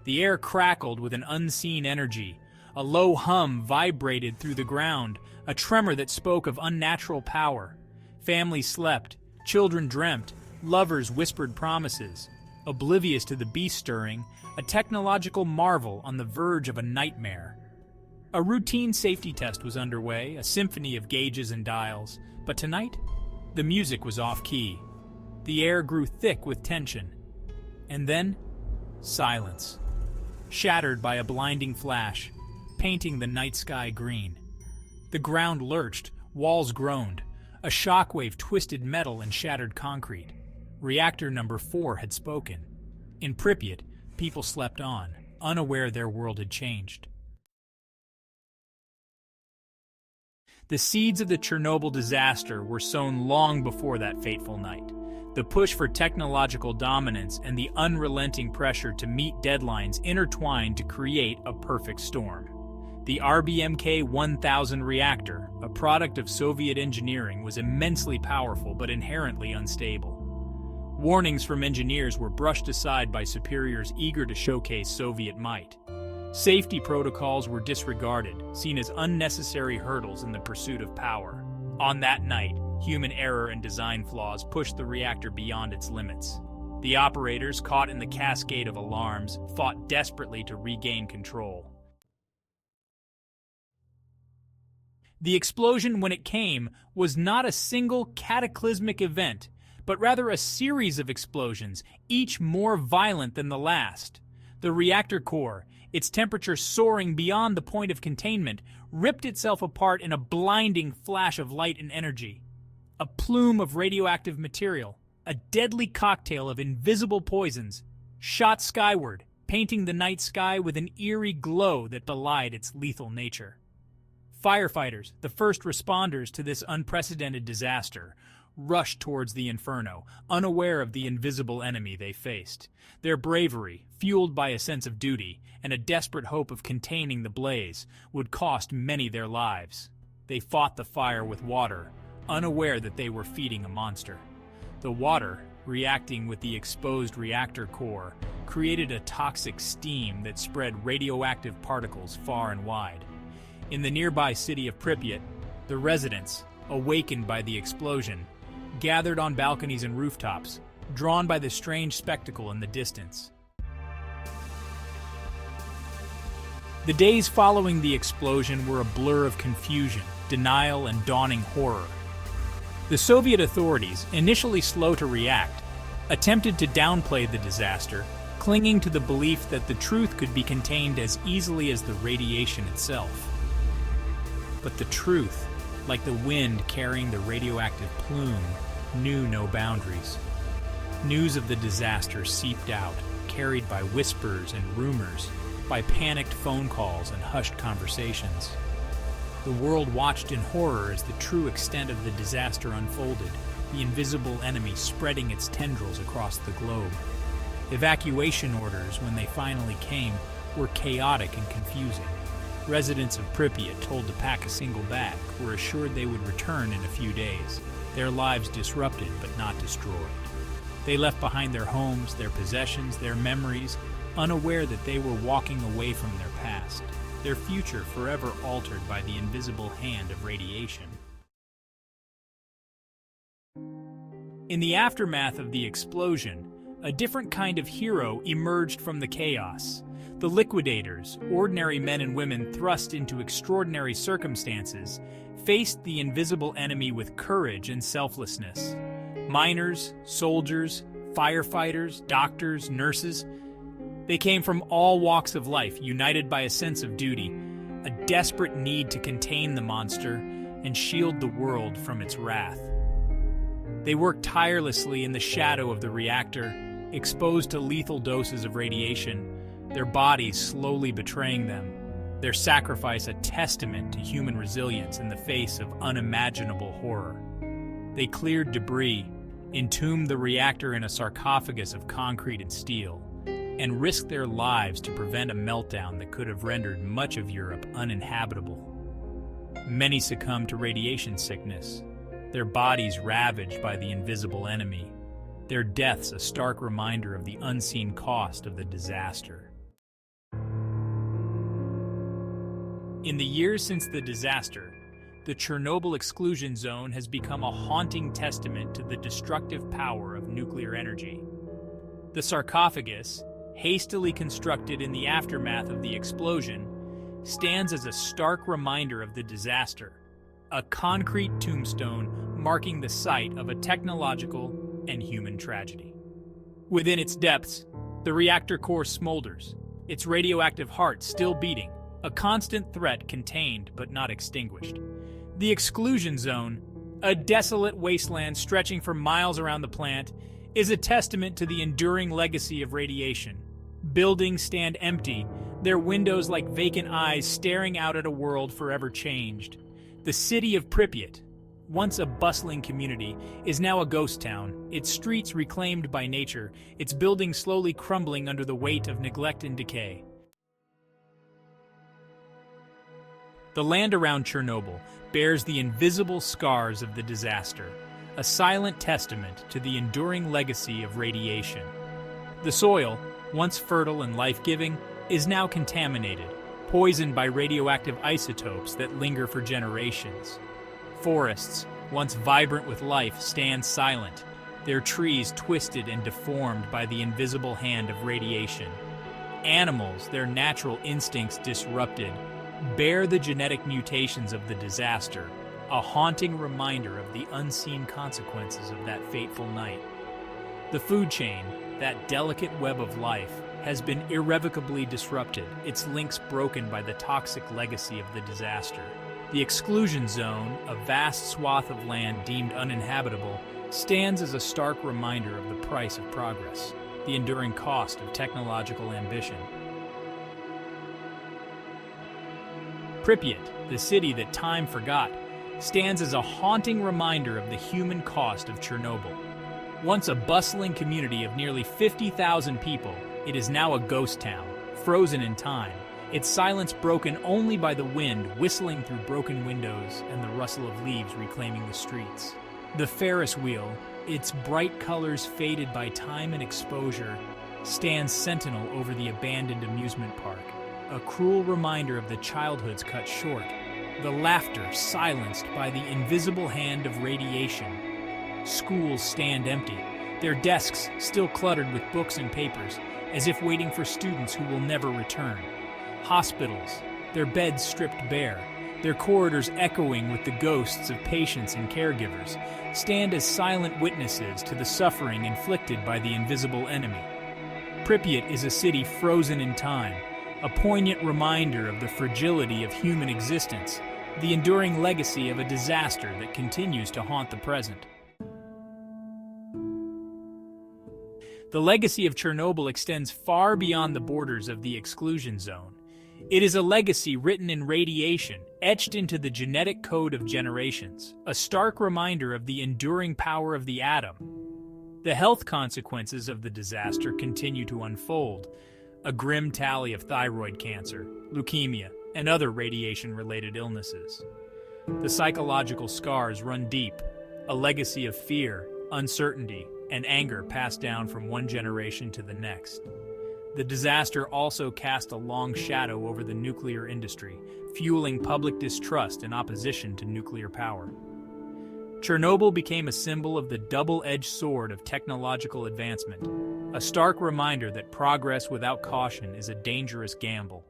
The air crackled with an unseen energy. A low hum vibrated through the ground, a tremor that spoke of unnatural power. Families slept, children dreamt, lovers whispered promises. Oblivious to the beast stirring, a technological marvel on the verge of a nightmare. A routine safety test was underway, a symphony of gauges and dials. But tonight, the music was off-key. The air grew thick with tension. And then, silence. Shattered by a blinding flash, painting the night sky green. The ground lurched, walls groaned. A shockwave twisted metal and shattered concrete. Reactor number 4 had spoken. In Pripyat, people slept on, unaware their world had changed. The seeds of the Chernobyl disaster were sown long before that fateful night. The push for technological dominance and the unrelenting pressure to meet deadlines intertwined to create a perfect storm. The RBMK-1000 reactor, a product of Soviet engineering, was immensely powerful but inherently unstable. Warnings from engineers were brushed aside by superiors eager to showcase Soviet might. Safety protocols were disregarded, seen as unnecessary hurdles in the pursuit of power. On that night, human error and design flaws pushed the reactor beyond its limits. The operators, caught in the cascade of alarms, fought desperately to regain control. The explosion, when it came, was not a single cataclysmic event, but rather a series of explosions, each more violent than the last. The reactor core, its temperature soaring beyond the point of containment, ripped itself apart in a blinding flash of light and energy. A plume of radioactive material, a deadly cocktail of invisible poisons, shot skyward, painting the night sky with an eerie glow that belied its lethal nature. Firefighters, the first responders to this unprecedented disaster, rushed towards the Inferno, unaware of the invisible enemy they faced. Their bravery, fueled by a sense of duty and a desperate hope of containing the blaze, would cost many their lives. They fought the fire with water, unaware that they were feeding a monster. The water, reacting with the exposed reactor core, created a toxic steam that spread radioactive particles far and wide. In the nearby city of Pripyat, the residents, awakened by the explosion, gathered on balconies and rooftops, drawn by the strange spectacle in the distance. The days following the explosion were a blur of confusion, denial, and dawning horror. The Soviet authorities, initially slow to react, attempted to downplay the disaster, clinging to the belief that the truth could be contained as easily as the radiation itself. But the truth, like the wind carrying the radioactive plume, knew no boundaries. News of the disaster seeped out, carried by whispers and rumors, by panicked phone calls and hushed conversations. The world watched in horror as the true extent of the disaster unfolded, the invisible enemy spreading its tendrils across the globe. Evacuation orders, when they finally came, were chaotic and confusing. Residents of Pripyat, told to pack a single bag, were assured they would return in a few days, their lives disrupted but not destroyed. They left behind their homes, their possessions, their memories, unaware that they were walking away from their past, their future forever altered by the invisible hand of radiation. In the aftermath of the explosion, a different kind of hero emerged from the chaos. The liquidators, ordinary men and women thrust into extraordinary circumstances, faced the invisible enemy with courage and selflessness. Miners, soldiers, firefighters, doctors, nurses, they came from all walks of life, united by a sense of duty, a desperate need to contain the monster and shield the world from its wrath. They worked tirelessly in the shadow of the reactor, exposed to lethal doses of radiation, their bodies slowly betraying them, their sacrifice a testament to human resilience in the face of unimaginable horror. They cleared debris, entombed the reactor in a sarcophagus of concrete and steel, and risked their lives to prevent a meltdown that could have rendered much of Europe uninhabitable. Many succumbed to radiation sickness, their bodies ravaged by the invisible enemy, their deaths a stark reminder of the unseen cost of the disaster. In the years since the disaster, the Chernobyl exclusion zone has become a haunting testament to the destructive power of nuclear energy. The sarcophagus, hastily constructed in the aftermath of the explosion, stands as a stark reminder of the disaster, a concrete tombstone marking the site of a technological and human tragedy. Within its depths, the reactor core smolders, its radioactive heart still beating, a constant threat contained but not extinguished. The exclusion zone, a desolate wasteland stretching for miles around the plant, is a testament to the enduring legacy of radiation. Buildings stand empty, their windows like vacant eyes staring out at a world forever changed. The city of Pripyat, once a bustling community, is now a ghost town, its streets reclaimed by nature, its buildings slowly crumbling under the weight of neglect and decay. The land around Chernobyl bears the invisible scars of the disaster, a silent testament to the enduring legacy of radiation. The soil, once fertile and life-giving, is now contaminated, poisoned by radioactive isotopes that linger for generations. Forests, once vibrant with life, stand silent, their trees twisted and deformed by the invisible hand of radiation. Animals, their natural instincts disrupted, bear the genetic mutations of the disaster, a haunting reminder of the unseen consequences of that fateful night. The food chain, that delicate web of life, has been irrevocably disrupted, its links broken by the toxic legacy of the disaster. The exclusion zone, a vast swath of land deemed uninhabitable, stands as a stark reminder of the price of progress, the enduring cost of technological ambition. Pripyat, the city that time forgot, stands as a haunting reminder of the human cost of Chernobyl. Once a bustling community of nearly 50,000 people, it is now a ghost town, frozen in time, its silence broken only by the wind whistling through broken windows and the rustle of leaves reclaiming the streets. The Ferris wheel, its bright colors faded by time and exposure, stands sentinel over the abandoned amusement park, a cruel reminder of the childhoods cut short, the laughter silenced by the invisible hand of radiation. Schools stand empty, their desks still cluttered with books and papers, as if waiting for students who will never return. Hospitals, their beds stripped bare, their corridors echoing with the ghosts of patients and caregivers, stand as silent witnesses to the suffering inflicted by the invisible enemy. Pripyat is a city frozen in time, a poignant reminder of the fragility of human existence, the enduring legacy of a disaster that continues to haunt the present. The legacy of Chernobyl extends far beyond the borders of the exclusion zone. It is a legacy written in radiation, etched into the genetic code of generations, a stark reminder of the enduring power of the atom. The health consequences of the disaster continue to unfold, a grim tally of thyroid cancer, leukemia, and other radiation-related illnesses. The psychological scars run deep, a legacy of fear, uncertainty, and anger passed down from one generation to the next. The disaster also cast a long shadow over the nuclear industry, fueling public distrust and opposition to nuclear power. Chernobyl became a symbol of the double-edged sword of technological advancement, a stark reminder that progress without caution is a dangerous gamble.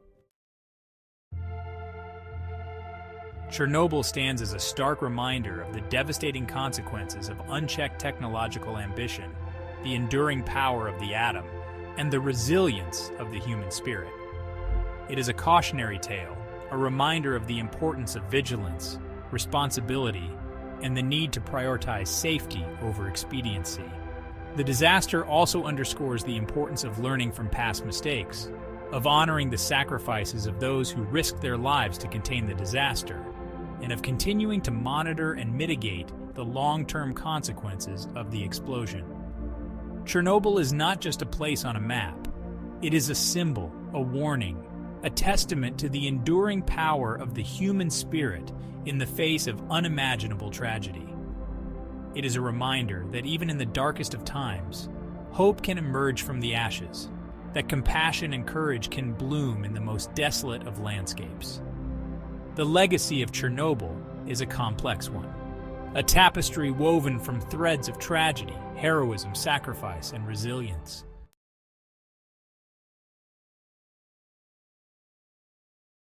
Chernobyl stands as a stark reminder of the devastating consequences of unchecked technological ambition, the enduring power of the atom, and the resilience of the human spirit. It is a cautionary tale, a reminder of the importance of vigilance, responsibility, and the need to prioritize safety over expediency. The disaster also underscores the importance of learning from past mistakes, of honoring the sacrifices of those who risked their lives to contain the disaster, and of continuing to monitor and mitigate the long-term consequences of the explosion. Chernobyl is not just a place on a map. It is a symbol, a warning, a testament to the enduring power of the human spirit in the face of unimaginable tragedy. It is a reminder that even in the darkest of times, hope can emerge from the ashes, that compassion and courage can bloom in the most desolate of landscapes. The legacy of Chernobyl is a complex one. A tapestry woven from threads of tragedy, heroism, sacrifice, and resilience.